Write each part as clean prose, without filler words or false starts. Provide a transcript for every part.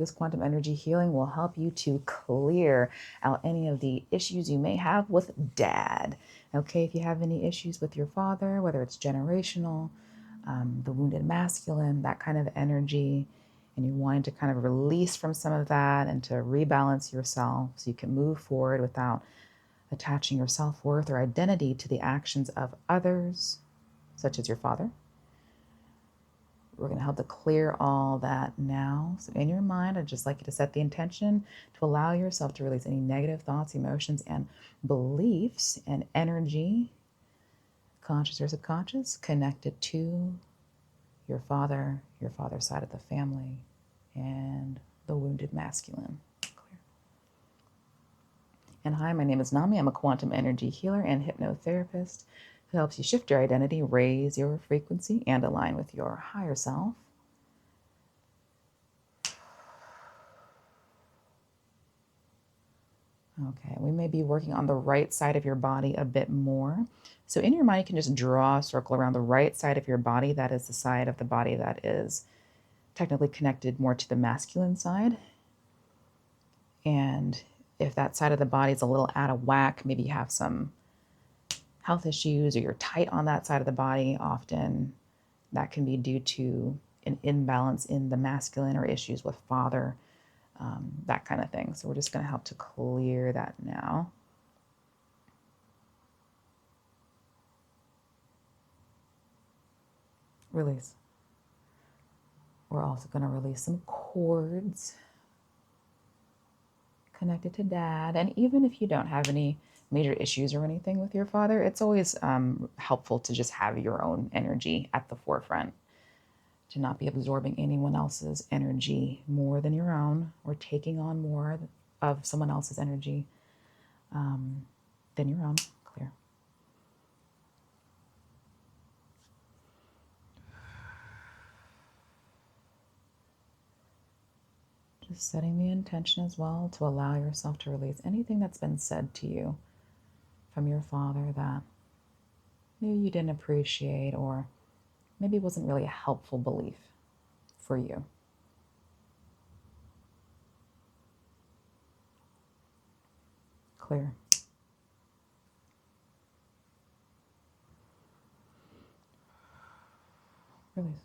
This quantum energy healing will help you to clear out any of the issues you may have with dad. Okay, if you have any issues with your father, whether it's generational, the wounded masculine, that kind of energy, and you're wanting to kind of release from some of that and to rebalance yourself so you can move forward without attaching your self-worth or identity to the actions of others, such as your father. We're going to help to clear all that now. So in your mind, I'd just like you to set the intention to allow yourself to release any negative thoughts, emotions, and beliefs and energy, conscious or subconscious, connected to your father's side of the family, and the wounded masculine. Clear. And hi, my name is Nami. I'm a quantum energy healer and hypnotherapist who helps you shift your identity, raise your frequency, and align with your higher self. Okay, we may be working on the right side of your body a bit more. So in your mind, you can just draw a circle around the right side of your body. That is the side of the body that is technically connected more to the masculine side. And if that side of the body is a little out of whack, maybe you have some health issues or you're tight on that side of the body, often that can be due to an imbalance in the masculine or issues with father, that kind of thing. So we're just going to help to clear that now. Release. We're also going to release some cords connected to dad. And even if you don't have any major issues or anything with your father, it's always helpful to just have your own energy at the forefront, to not be absorbing anyone else's energy more than your own, or taking on more of someone else's energy than your own. Clear. Just setting the intention as well to allow yourself to release anything that's been said to you from your father that maybe you didn't appreciate, or maybe it wasn't really a helpful belief for you. Clear. Release.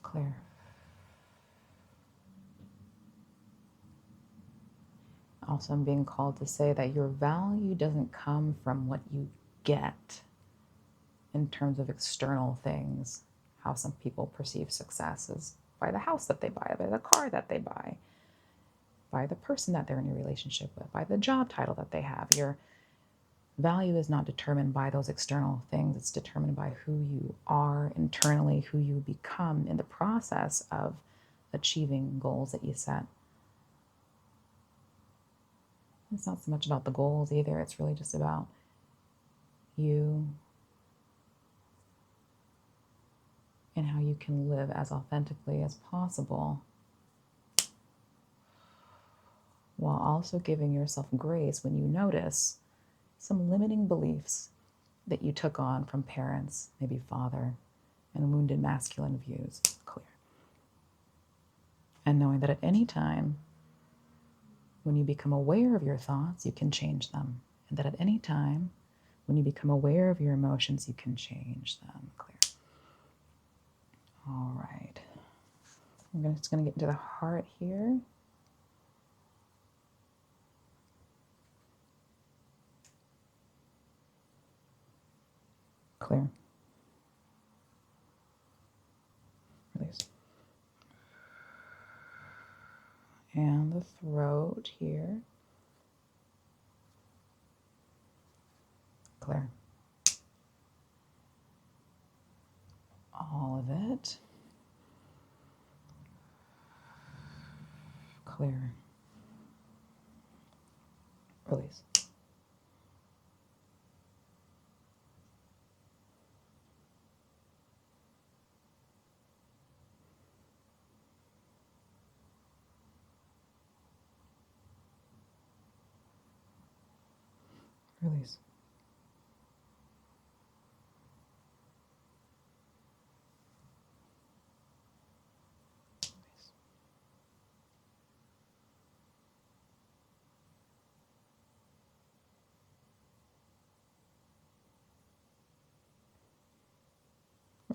Clear. Also, I'm being called to say that your value doesn't come from what you get in terms of external things. How some people perceive success is by the house that they buy, by the car that they buy, by the person that they're in a relationship with, by the job title that they have. Your value is not determined by those external things. It's determined by who you are internally, who you become in the process of achieving goals that you set. It's not so much about the goals either. It's really just about you and how you can live as authentically as possible, while also giving yourself grace when you notice some limiting beliefs that you took on from parents, maybe father, and wounded masculine views. Clear. And knowing that at any time, when you become aware of your thoughts, you can change them. And that at any time, when you become aware of your emotions, you can change them. Clear. All right. I'm just going to get into the heart here. Clear. Release. And the throat here. Clear. All of it. Clear. Release. Release.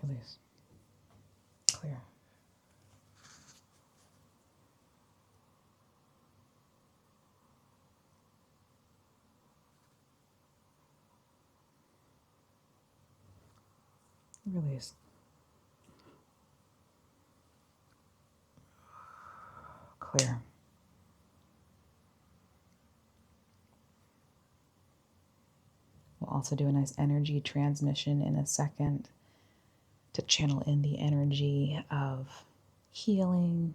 Release. Clear. Release. Clear. We'll also do a nice energy transmission in a second to channel in the energy of healing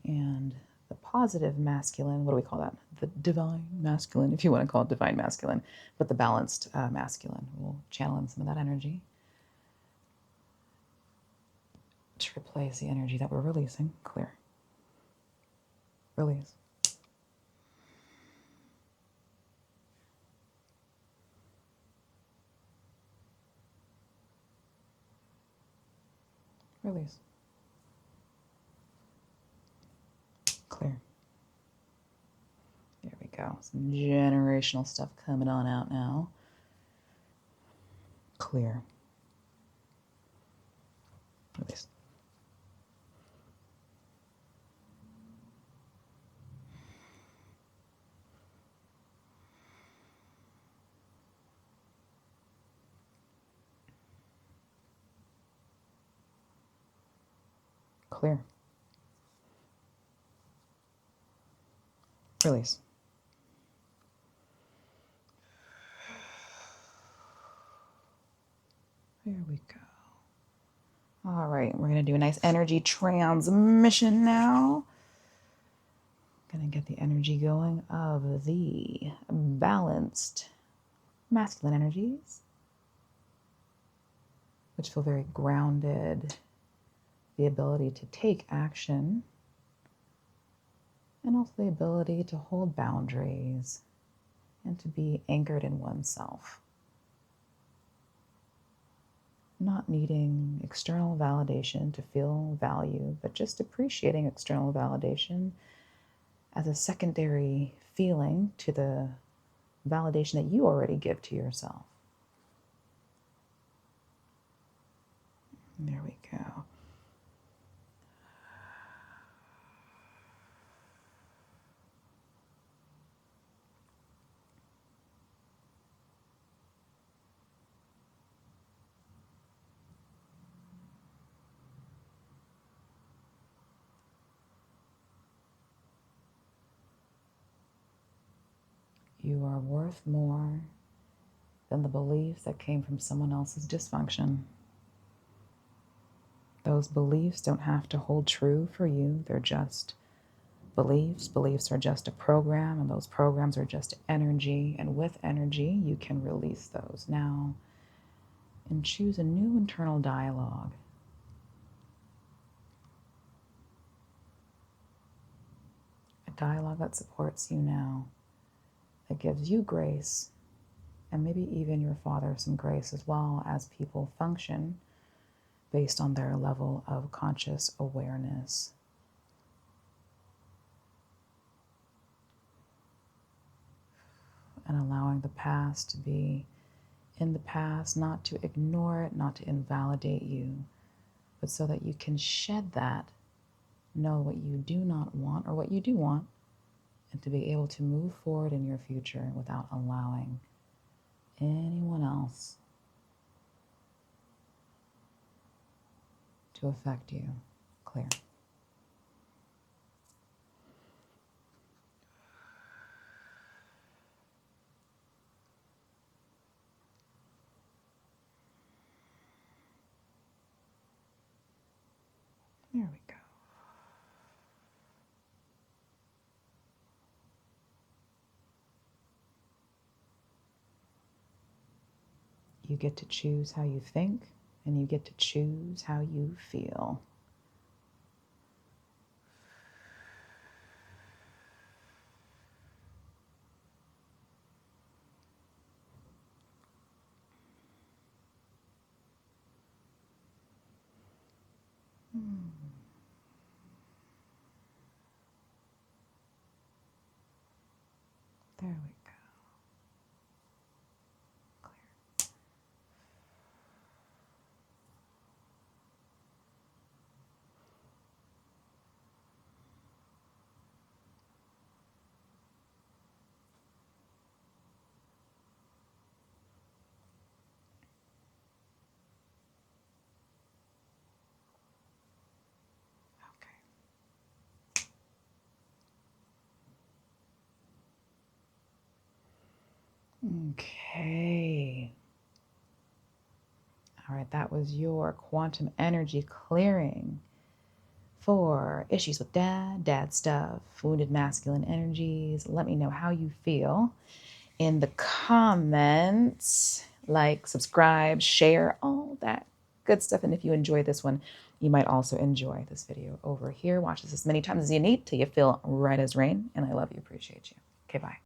and the positive masculine. What do we call that? The divine masculine, if you want to call it divine masculine, but the balanced masculine. We'll channel in some of that energy to replace the energy that we're releasing. Clear. Release. Release. Clear. There we go. Some generational stuff coming on out now. Clear. Release. Clear. Release. There we go. All right, we're going to do a nice energy transmission now. Going to get the energy going of the balanced masculine energies, which feel very grounded, the ability to take action, and also the ability to hold boundaries and to be anchored in oneself. Not needing external validation to feel value, but just appreciating external validation as a secondary feeling to the validation that you already give to yourself. There we go. You are worth more than the beliefs that came from someone else's dysfunction. Those beliefs don't have to hold true for you. They're just beliefs. Beliefs are just a program, and those programs are just energy. And with energy, you can release those now and choose a new internal dialogue. A dialogue that supports you now, that gives you grace, and maybe even your father some grace as well, as people function based on their level of conscious awareness. And allowing the past to be in the past, not to ignore it, not to invalidate you, but so that you can shed that, know what you do not want or what you do want, and to be able to move forward in your future without allowing anyone else to affect you. Clear. There we go. You get to choose how you think, and you get to choose how you feel. There we go. Okay. All right, that was your quantum energy clearing for issues with dad stuff, wounded masculine energies. Let me know how you feel in the comments. Like, subscribe, share, all that good stuff. And if you enjoy this one, you might also enjoy this video over here. Watch this as many times as you need till you feel right as rain. And I love you, appreciate you. Okay, bye.